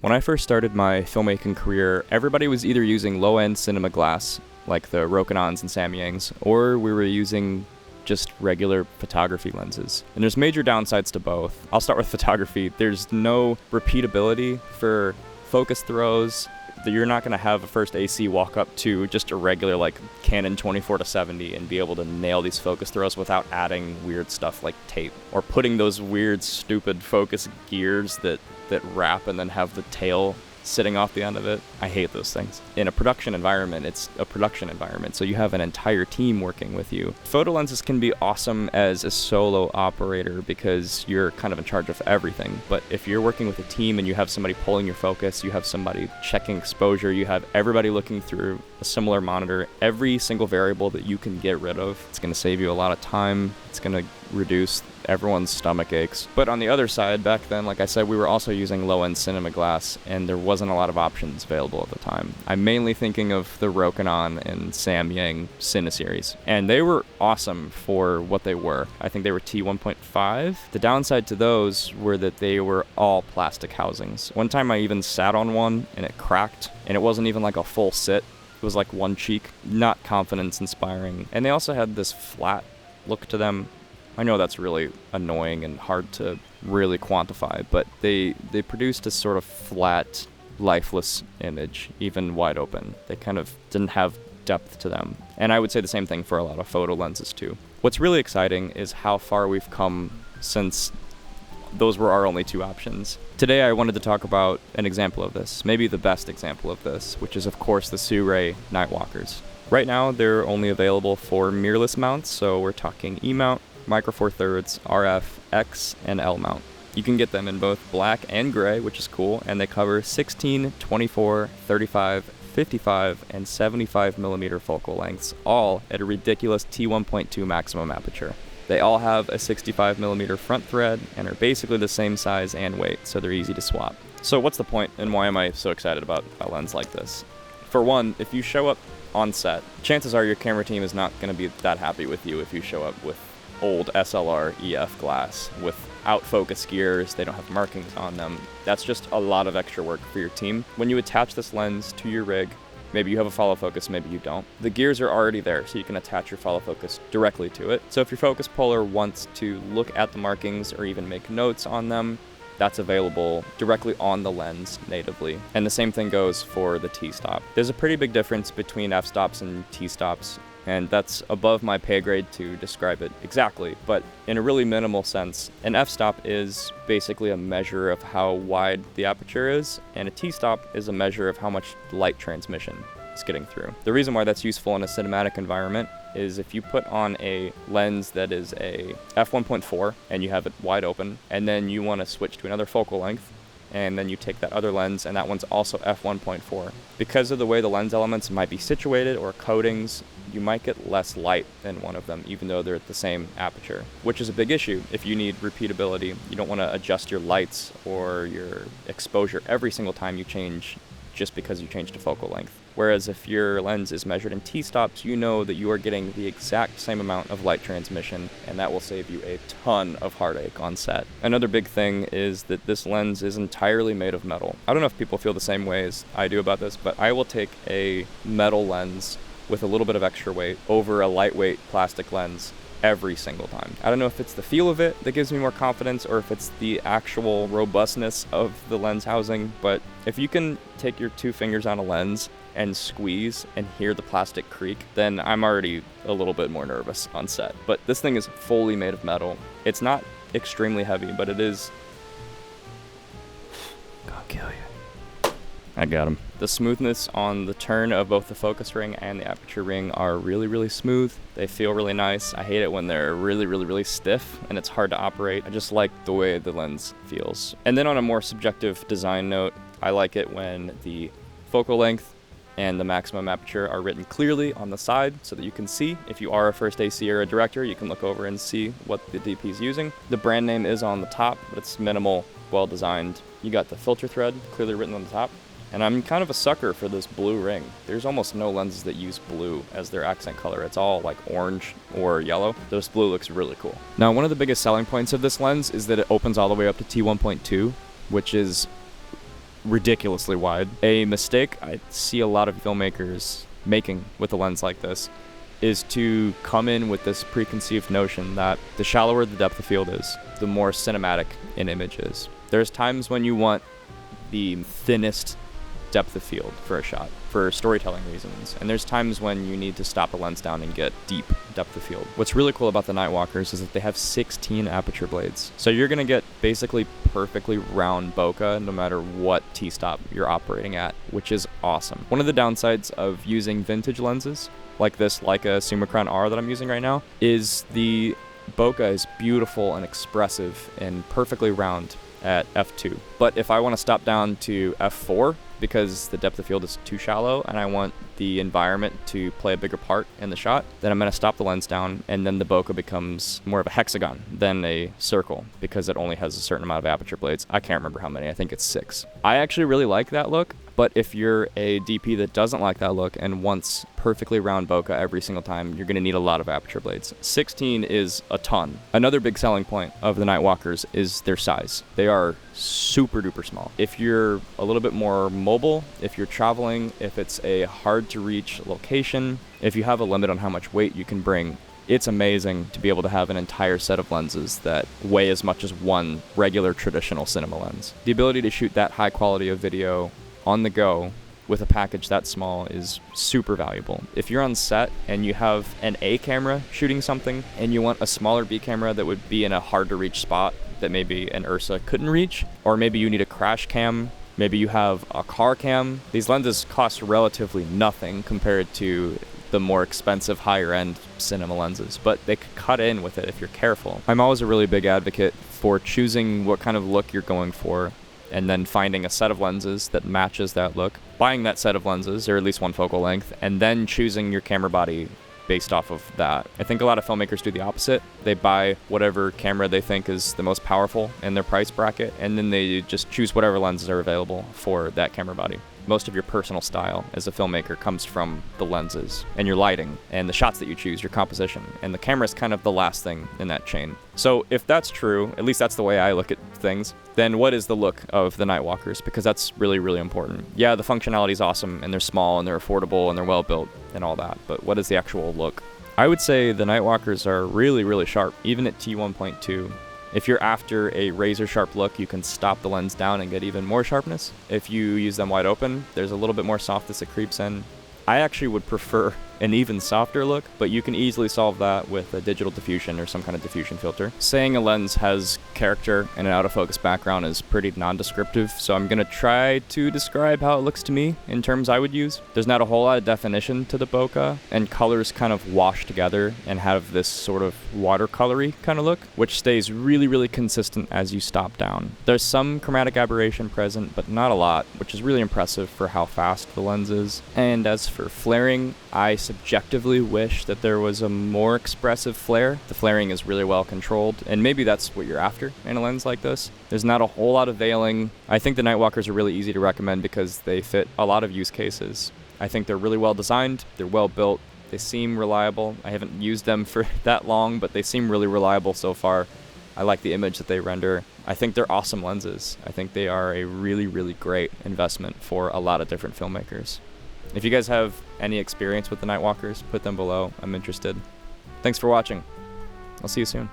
When I first started my filmmaking career, everybody was either using low-end cinema glass, like the Rokinons and Samyangs, or we were using just regular photography lenses. And there's major downsides to both. I'll start with photography. There's no repeatability for focus throws. You're not going to have a first AC walk up to just a regular like Canon 24-70 and be able to nail these focus throws without adding weird stuff like tape or putting those weird stupid focus gears that wrap and then have the tail sitting off the end of it. I hate those things. In a production environment, it's a production environment, so you have an entire team working with you. Photo lenses can be awesome as a solo operator because you're kind of in charge of everything, but if you're working with a team and you have somebody pulling your focus, you have somebody checking exposure, you have everybody looking through a similar monitor, every single variable that you can get rid of, it's going to save you a lot of time, it's going to reduce everyone's stomach aches. But on the other side, back then, like I said, we were also using low-end cinema glass, and there wasn't a lot of options available at the time. I'm mainly thinking of the Rokinon and Samyang Cine series, and they were awesome for what they were. I think they were T1.5. The downside to those were that they were all plastic housings. One time I even sat on one, and it cracked, and it wasn't even like a full sit. It was like one cheek. Not confidence-inspiring. And they also had this flat look to them. I know that's really annoying and hard to really quantify, but they produced a sort of flat, lifeless image, even wide open. They kind of didn't have depth to them. And I would say the same thing for a lot of photo lenses too. What's really exciting is how far we've come since those were our only two options. Today I wanted to talk about an example of this, maybe the best example of this, which is of course the Sirui Nightwalkers. Right now they're only available for mirrorless mounts, so we're talking E-mount, Micro Four Thirds, RF, X, and L mount. You can get them in both black and gray, which is cool, and they cover 16, 24, 35, 55, and 75 millimeter focal lengths, all at a ridiculous T1.2 maximum aperture. They all have a 65 millimeter front thread and are basically the same size and weight, so they're easy to swap. So what's the point, and why am I so excited about a lens like this? For one, if you show up on set, chances are your camera team is not going to be that happy with you if you show up with old SLR EF glass without focus gears. They don't have markings on them. That's just a lot of extra work for your team. When you attach this lens to your rig, maybe you have a follow focus, maybe you don't. The gears are already there, so you can attach your follow focus directly to it. So if your focus puller wants to look at the markings or even make notes on them, that's available directly on the lens natively. And the same thing goes for the T-stop. There's a pretty big difference between f-stops and T-stops, and that's above my pay grade to describe it exactly, but in a really minimal sense, an f-stop is basically a measure of how wide the aperture is, and a T-stop is a measure of how much light transmission is getting through. The reason why that's useful in a cinematic environment is if you put on a lens that is a f1.4 and you have it wide open, and then you want to switch to another focal length, and then you take that other lens and that one's also f1.4. Because of the way the lens elements might be situated or coatings, you might get less light than one of them, even though they're at the same aperture, which is a big issue if you need repeatability. You don't want to adjust your lights or your exposure every single time you change just because you changed to focal length. Whereas if your lens is measured in T-stops, you know that you are getting the exact same amount of light transmission, and that will save you a ton of heartache on set. Another big thing is that this lens is entirely made of metal. I don't know if people feel the same way as I do about this, but I will take a metal lens with a little bit of extra weight over a lightweight plastic lens every single time. I don't know if it's the feel of it that gives me more confidence or if it's the actual robustness of the lens housing, but if you can take your two fingers on a lens and squeeze and hear the plastic creak, then I'm already a little bit more nervous on set. But this thing is fully made of metal. It's not extremely heavy, but it is... Gonna kill you. I got him. The smoothness on the turn of both the focus ring and the aperture ring are really, really smooth. They feel really nice. I hate it when they're really, really, really stiff and it's hard to operate. I just like the way the lens feels. And then on a more subjective design note, I like it when the focal length and the maximum aperture are written clearly on the side so that you can see. If you are a first AC or a director, you can look over and see what the DP is using. The brand name is on the top, but it's minimal, well designed. You got the filter thread clearly written on the top. And I'm kind of a sucker for this blue ring. There's almost no lenses that use blue as their accent color. It's all like orange or yellow. This blue looks really cool. Now, one of the biggest selling points of this lens is that it opens all the way up to T1.2, which is ridiculously wide. A mistake I see a lot of filmmakers making with a lens like this is to come in with this preconceived notion that the shallower the depth of field is, the more cinematic an image is. There's times when you want the thinnest depth of field for a shot for storytelling reasons, and there's times when you need to stop the lens down and get deep depth of field. What's really cool about the Nightwalkers is that they have 16 aperture blades, so you're gonna get basically perfectly round bokeh no matter what t-stop you're operating at, which is awesome. One of the downsides of using vintage lenses like this Leica Summicron R that I'm using right now is the bokeh is beautiful and expressive and perfectly round at f2. But if I want to stop down to f4 because the depth of field is too shallow and I want the environment to play a bigger part in the shot, then I'm going to stop the lens down, and then the bokeh becomes more of a hexagon than a circle because it only has a certain amount of aperture blades. I can't remember how many. I think it's 6. I actually really like that look, but if you're a DP that doesn't like that look and wants perfectly round bokeh every single time, you're going to need a lot of aperture blades. 16 is a ton. Another big selling point of the Nightwalkers is their size. They are super duper small. If you're a little bit more mobile, if you're traveling, if it's a hard to reach location, if you have a limit on how much weight you can bring, it's amazing to be able to have an entire set of lenses that weigh as much as one regular traditional cinema lens. The ability to shoot that high quality of video on the go with a package that small is super valuable. If you're on set and you have an A camera shooting something and you want a smaller B camera that would be in a hard to reach spot that maybe an Ursa couldn't reach, or maybe you need a crash cam, maybe you have a car cam, these lenses cost relatively nothing compared to the more expensive higher end cinema lenses, but they could cut in with it if you're careful. I'm always a really big advocate for choosing what kind of look you're going for and then finding a set of lenses that matches that look, buying that set of lenses, or at least one focal length, and then choosing your camera body based off of that. I think a lot of filmmakers do the opposite. They buy whatever camera they think is the most powerful in their price bracket, and then they just choose whatever lenses are available for that camera body. Most of your personal style as a filmmaker comes from the lenses and your lighting and the shots that you choose, your composition, and the camera is kind of the last thing in that chain. So if that's true, at least that's the way I look at things, then what is the look of the Nightwalkers? Because that's really, really important. Yeah, the functionality is awesome, and they're small, and they're affordable, and they're well built, and all that, but what is the actual look? I would say the Nightwalkers are really, really sharp, even at T1.2. If you're after a razor sharp look, you can stop the lens down and get even more sharpness. If you use them wide open, there's a little bit more softness that creeps in. I actually would prefer an even softer look, but you can easily solve that with a digital diffusion or some kind of diffusion filter. Saying a lens has character and an out of focus background is pretty non-descriptive, so I'm gonna try to describe how it looks to me in terms I would use. There's not a whole lot of definition to the bokeh, and colors kind of wash together and have this sort of watercolory kind of look, which stays really, really consistent as you stop down. There's some chromatic aberration present, but not a lot, which is really impressive for how fast the lens is. And as for flaring, I subjectively wish that there was a more expressive flare. The flaring is really well controlled, and maybe that's what you're after in a lens like this. There's not a whole lot of veiling. I think the Nightwalkers are really easy to recommend because they fit a lot of use cases. I think they're really well designed, they're well built, they seem reliable. I haven't used them for that long, but they seem really reliable so far. I like the image that they render. I think they're awesome lenses. I think they are a really, really great investment for a lot of different filmmakers. If you guys have any experience with the Nightwalkers, put them below. I'm interested. Thanks for watching. I'll see you soon.